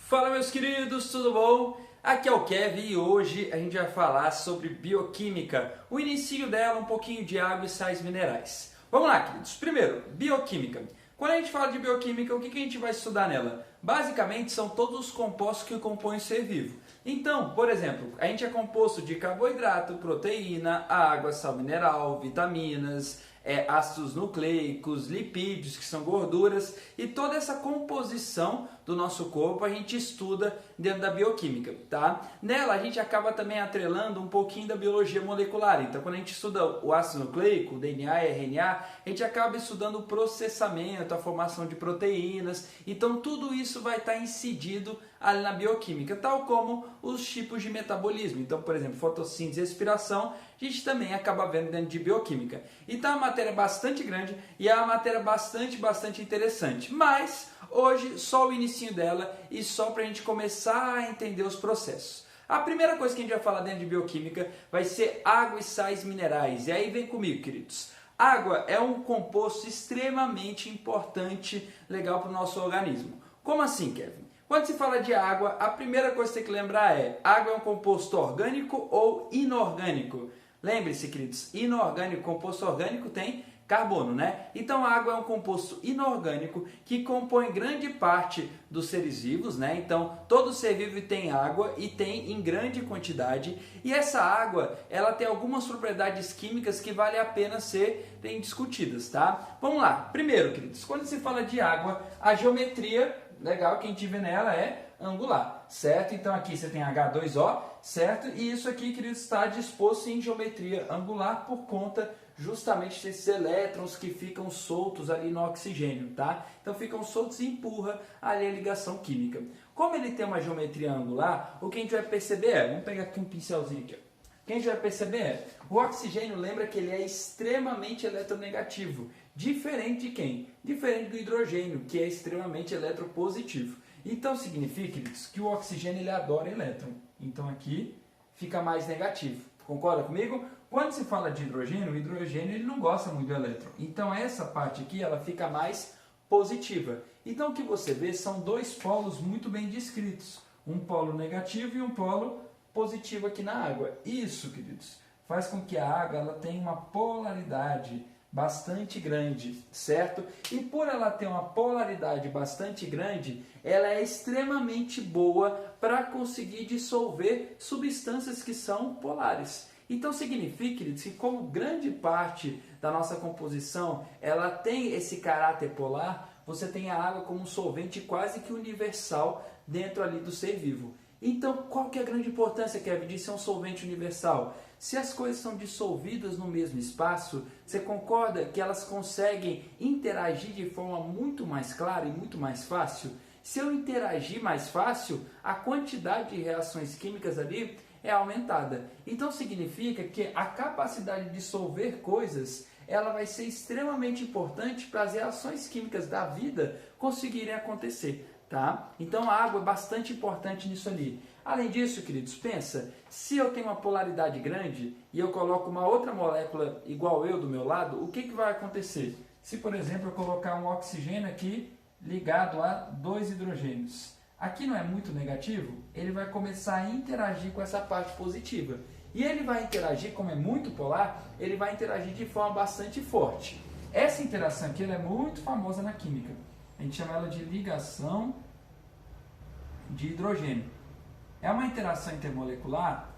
Fala, meus queridos, tudo bom? Aqui é o Kevin e hoje a gente vai falar sobre bioquímica, o início dela, um pouquinho de água e sais minerais. Vamos lá, queridos. Primeiro, bioquímica. Quando a gente fala de bioquímica, o que a gente vai estudar nela? Basicamente, são todos os compostos que compõem o ser vivo. Então, por exemplo, a gente é composto de carboidrato, proteína, água, sal mineral, vitaminas, ácidos nucleicos, lipídios, que são gorduras, e toda essa composição do nosso corpo a gente estuda dentro da bioquímica, tá? Nela a gente acaba também atrelando um pouquinho da biologia molecular. Então, quando a gente estuda o ácido nucleico, o DNA e RNA, a gente acaba estudando o processamento, a formação de proteínas. Então, tudo isso vai estar incidido ali na bioquímica, tal como os tipos de metabolismo. Então, por exemplo, fotossíntese e respiração, a gente também acaba vendo dentro de bioquímica. Então, é uma matéria bastante grande e é uma matéria bastante interessante. Mas, hoje, só o inicinho dela e só para a gente começar a entender os processos. A primeira coisa que a gente vai falar dentro de bioquímica vai ser água e sais minerais. E aí vem comigo, queridos. Água é um composto extremamente importante, legal para o nosso organismo. Como assim, Kevin? Quando se fala de água, a primeira coisa que você tem que lembrar é: água é um composto orgânico ou inorgânico? Lembre-se, queridos, inorgânico, composto orgânico tem carbono, né? Então a água é um composto inorgânico que compõe grande parte dos seres vivos, né? Então todo ser vivo tem água e tem em grande quantidade, e essa água, ela tem algumas propriedades químicas que vale a pena serem discutidas, tá? Vamos lá. Primeiro, queridos, quando se fala de água, a geometria legal que a gente vê nela é angular, certo? Então aqui você tem H2O, certo? E isso aqui, queridos, está disposto em geometria angular por conta justamente desses elétrons que ficam soltos ali no oxigênio, tá? Então ficam soltos e empurra ali a ligação química. Como ele tem uma geometria angular, o que a gente vai perceber é, vamos pegar aqui um pincelzinho aqui, ó. O que a gente vai perceber é, o oxigênio, lembra que ele é extremamente eletronegativo. Diferente de quem? Diferente do hidrogênio, que é extremamente eletropositivo. Então significa, queridos, que o oxigênio ele adora elétron. Então aqui fica mais negativo. Concorda comigo? Quando se fala de hidrogênio, o hidrogênio ele não gosta muito do elétron. Então essa parte aqui ela fica mais positiva. Então o que você vê são dois polos muito bem descritos. Um polo negativo e um polo positivo aqui na água. Isso, queridos, faz com que a água ela tenha uma polaridade bastante grande, certo? E por ela ter uma polaridade bastante grande, ela é extremamente boa para conseguir dissolver substâncias que são polares. Então significa, queridos, que como grande parte da nossa composição ela tem esse caráter polar, você tem a água como um solvente quase que universal dentro ali do ser vivo. Então, qual que é a grande importância, Kevin, de ser um solvente universal? Se as coisas são dissolvidas no mesmo espaço, você concorda que elas conseguem interagir de forma muito mais clara e muito mais fácil? Se eu interagir mais fácil, a quantidade de reações químicas ali é aumentada. Então significa que a capacidade de dissolver coisas ela vai ser extremamente importante para as reações químicas da vida conseguirem acontecer. Tá? Então a água é bastante importante nisso ali. Além disso, queridos, pensa, se eu tenho uma polaridade grande e eu coloco uma outra molécula igual eu do meu lado, o que vai acontecer? Se, por exemplo, eu colocar um oxigênio aqui ligado a dois hidrogênios, aqui não é muito negativo, ele vai começar a interagir com essa parte positiva. E ele vai interagir, como é muito polar, ele vai interagir de forma bastante forte. Essa interação aqui ela é muito famosa na química. A gente chama ela de ligação de hidrogênio. É uma interação intermolecular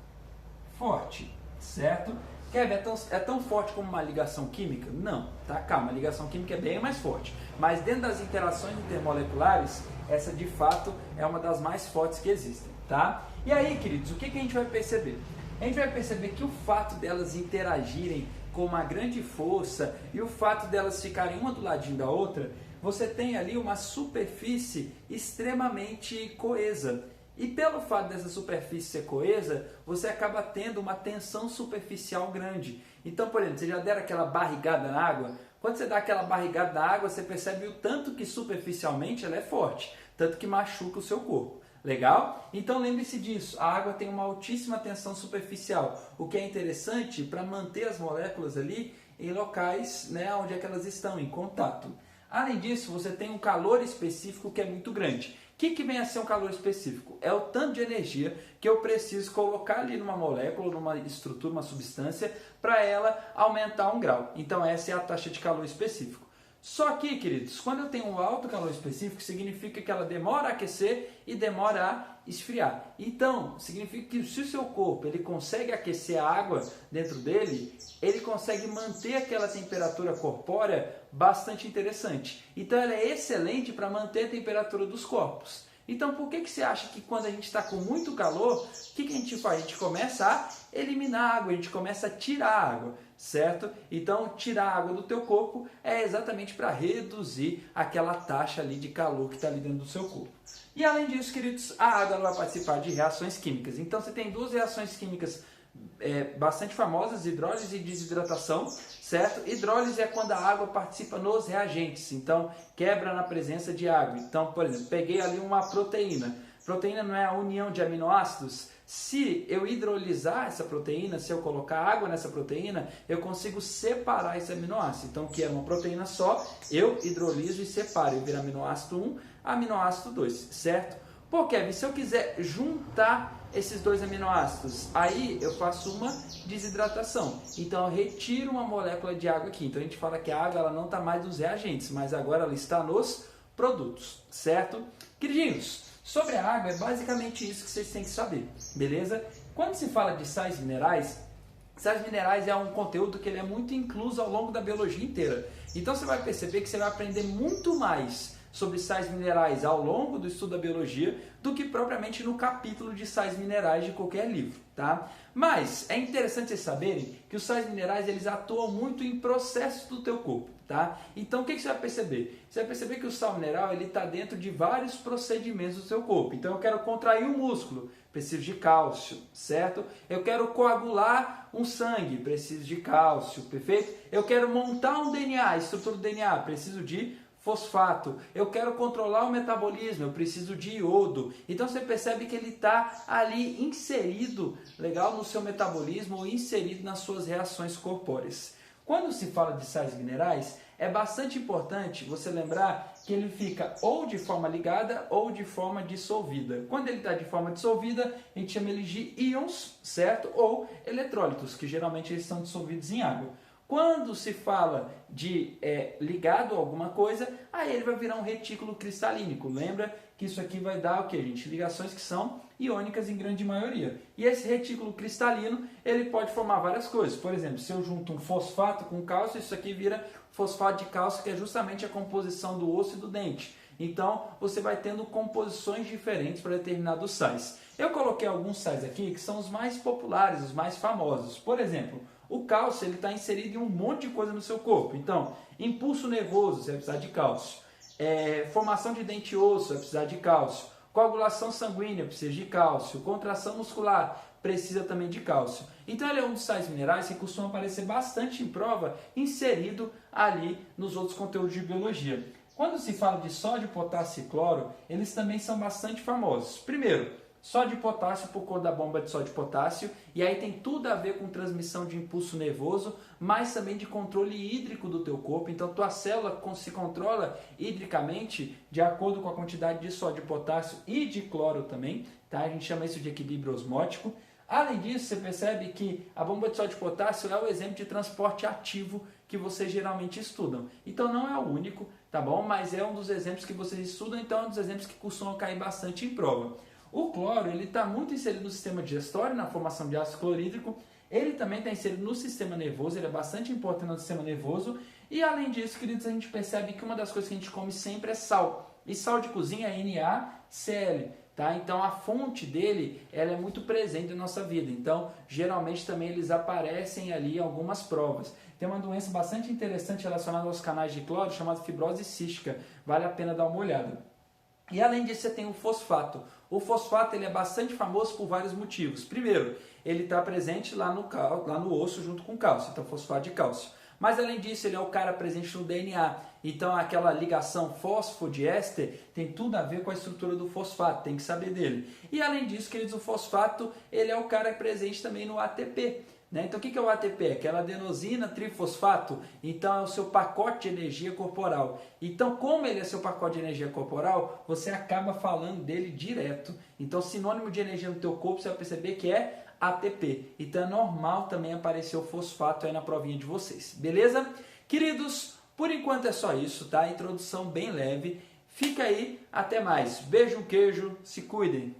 forte, certo? Kevin, é tão forte como uma ligação química? Não, tá? Calma, a ligação química é bem mais forte. Mas dentro das interações intermoleculares, essa de fato é uma das mais fortes que existem, tá? E aí, queridos, o que a gente vai perceber? A gente vai perceber que o fato delas interagirem com uma grande força e o fato delas ficarem uma do ladinho da outra, você tem ali uma superfície extremamente coesa. E pelo fato dessa superfície ser coesa, você acaba tendo uma tensão superficial grande. Então, por exemplo, você já deram aquela barrigada na água? Quando você dá aquela barrigada na água, você percebe o tanto que superficialmente ela é forte, tanto que machuca o seu corpo. Legal? Então lembre-se disso, a água tem uma altíssima tensão superficial, o que é interessante para manter as moléculas ali em locais, né, onde é que elas estão, em contato. Além disso, você tem um calor específico que é muito grande. que vem a ser um calor específico? É o tanto de energia que eu preciso colocar ali numa molécula, numa estrutura, uma substância, para ela aumentar 1 grau. Então essa é a taxa de calor específico. Só que, queridos, quando eu tenho um alto calor específico, significa que ela demora a aquecer e demora a esfriar. Então, significa que se o seu corpo ele consegue aquecer a água dentro dele, ele consegue manter aquela temperatura corpórea bastante interessante. Então, ela é excelente para manter a temperatura dos corpos. Então, por que você acha que quando a gente está com muito calor, o que a gente faz? A gente começa a eliminar água, a gente começa a tirar a água, certo? Então, tirar a água do teu corpo é exatamente para reduzir aquela taxa ali de calor que está ali dentro do seu corpo. E além disso, queridos, a água ela vai participar de reações químicas. Então, você tem 2 reações químicas bastante famosas, hidrólise e desidratação, certo? Hidrólise é quando a água participa nos reagentes, então quebra na presença de água. Então, por exemplo, peguei ali uma proteína. Proteína não é a união de aminoácidos? Se eu hidrolisar essa proteína, se eu colocar água nessa proteína, eu consigo separar esse aminoácido. Então, que é uma proteína só, eu hidroliso e separo. Eu viro aminoácido 1, aminoácido 2, certo? Pô, Kevin, se eu quiser juntar esses 2 aminoácidos, aí eu faço uma desidratação. Então eu retiro uma molécula de água aqui. Então a gente fala que a água ela não está mais nos reagentes, mas agora ela está nos produtos, certo? Queridinhos, sobre a água é basicamente isso que vocês têm que saber, beleza? Quando se fala de sais minerais é um conteúdo que ele é muito incluso ao longo da biologia inteira. Então você vai perceber que você vai aprender muito mais sobre sais minerais ao longo do estudo da biologia do que propriamente no capítulo de sais minerais de qualquer livro, tá? Mas é interessante vocês saberem que os sais minerais eles atuam muito em processos do teu corpo, tá? Então o que você vai perceber? Você vai perceber que o sal mineral ele está dentro de vários procedimentos do seu corpo. Então eu quero contrair um músculo, preciso de cálcio, certo? Eu quero coagular um sangue, preciso de cálcio, perfeito? Eu quero montar um DNA, estrutura do DNA, preciso de fosfato. Eu quero controlar o metabolismo, eu preciso de iodo. Então você percebe que ele está ali inserido, legal, no seu metabolismo ou inserido nas suas reações corpóreas. Quando se fala de sais minerais, é bastante importante você lembrar que ele fica ou de forma ligada ou de forma dissolvida. Quando ele está de forma dissolvida, a gente chama ele de íons, certo? Ou eletrólitos, que geralmente eles são dissolvidos em água. Quando se fala de ligado a alguma coisa, aí ele vai virar um retículo cristalínico. Lembra que isso aqui vai dar o que, gente? Ligações que são iônicas em grande maioria. E esse retículo cristalino, ele pode formar várias coisas. Por exemplo, se eu junto um fosfato com cálcio, isso aqui vira fosfato de cálcio, que é justamente a composição do osso e do dente. Então, você vai tendo composições diferentes para determinados sais. Eu coloquei alguns sais aqui que são os mais populares, os mais famosos. Por exemplo, o cálcio está inserido em um monte de coisa no seu corpo. Então, impulso nervoso, você vai precisar de cálcio. Formação de dente e osso, vai precisar de cálcio. Coagulação sanguínea, precisa de cálcio. Contração muscular, precisa também de cálcio. Então, ele é um dos sais minerais que costuma aparecer bastante em prova, inserido ali nos outros conteúdos de biologia. Quando se fala de sódio, potássio e cloro, eles também são bastante famosos. Primeiro, sódio e potássio por conta da bomba de sódio e potássio, e aí tem tudo a ver com transmissão de impulso nervoso, mas também de controle hídrico do teu corpo. Então tua célula se controla hidricamente de acordo com a quantidade de sódio, potássio e de cloro também, tá? A gente chama isso de equilíbrio osmótico. Além disso, você percebe que a bomba de sódio e potássio é o exemplo de transporte ativo que vocês geralmente estudam. Então não é o único, tá bom? Mas é um dos exemplos que vocês estudam, então é um dos exemplos que costumam cair bastante em prova. O cloro está muito inserido no sistema digestório, na formação de ácido clorídrico. Ele também está inserido no sistema nervoso, ele é bastante importante no sistema nervoso. E além disso, queridos, a gente percebe que uma das coisas que a gente come sempre é sal. E sal de cozinha é NaCl. Tá? Então a fonte dele ela é muito presente na nossa vida. Então, geralmente também eles aparecem ali em algumas provas. Tem uma doença bastante interessante relacionada aos canais de cloro, chamada fibrose cística. Vale a pena dar uma olhada. E além disso, você tem o fosfato. O fosfato ele é bastante famoso por vários motivos. Primeiro, ele está presente lá no osso junto com cálcio, então fosfato de cálcio. Mas além disso, ele é o cara presente no DNA. Então aquela ligação fosfodiéster tem tudo a ver com a estrutura do fosfato, tem que saber dele. E além disso, queridos, o fosfato ele é o cara presente também no ATP. né? Então o que é o ATP? Aquela adenosina trifosfato, então é o seu pacote de energia corporal. Então como ele é seu pacote de energia corporal, você acaba falando dele direto. Então sinônimo de energia no teu corpo, você vai perceber que é ATP. Então é normal também aparecer o fosfato aí na provinha de vocês, beleza? Queridos, por enquanto é só isso, tá? Introdução bem leve. Fica aí, até mais. Beijo, queijo, se cuidem.